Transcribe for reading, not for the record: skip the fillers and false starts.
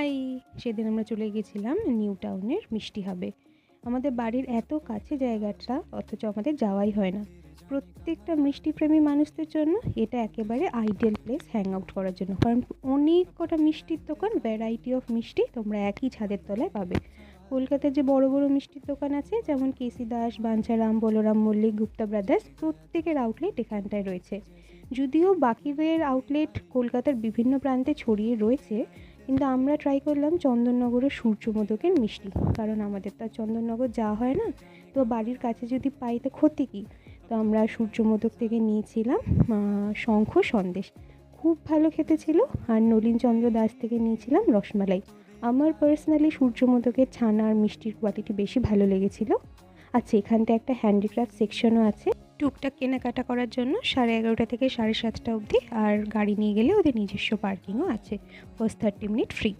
High! সেদিন আমরা চলে গেছিলাম নিউ টাউনের মিষ্টি হাবে। আমাদের বাড়ির এত কাছে জায়গাটা, অথচ আমাদের যাওয়াই হয় না। প্রত্যেকটা মিষ্টিপ্রেমী মানুষদের জন্য এটা একেবারে আইডিয়াল প্লেস হ্যাং আউট করার জন্য। কারণ অনেক কটা মিষ্টির দোকান, ভ্যারাইটি অফ মিষ্টি তোমরা একই ছাদের তলায় পাবে। কলকাতার যে বড় বড় মিষ্টির দোকান আছে, যেমন কেসি দাস, বাঞ্ছারাম, বলরাম মল্লিক, গুপ্তা ব্রাদার্স, প্রত্যেকের আউটলেট এখানটায় রয়েছে। যদিও বাকিদের আউটলেট কলকাতার বিভিন্ন প্রান্তে ছড়িয়ে রয়েছে, কিন্তু আমরা ট্রাই করলাম চন্দননগরের সূর্যমোদকের মিষ্টি। কারণ আমাদের তো আর চন্দননগর যাওয়া হয় না, তো বাড়ির কাছে যদি পাই তো ক্ষতি কী। তো আমরা সূর্যমোদক থেকে নিয়েছিলাম শঙ্খ সন্দেশ, খুব ভালো খেতে ছিল। আর নলিনচন্দ্র দাস থেকে নিয়েছিলাম রসমালাই। আমার পার্সোনালি সূর্যমোদকের ছানা আর মিষ্টির কোয়ালিটি বেশি ভালো লেগেছিল। আচ্ছা, এখানটা একটা হ্যান্ডিক্রাফট সেকশনও আছে টুকটাক কেনাকাটা করার জন্য, 11:30 থেকে 7:30 অবধি। আর গাড়ি নিয়ে গেলে ওদের নিজস্ব পার্কিংও আছে, ফার্স্ট 30 মিনিট ফ্রি।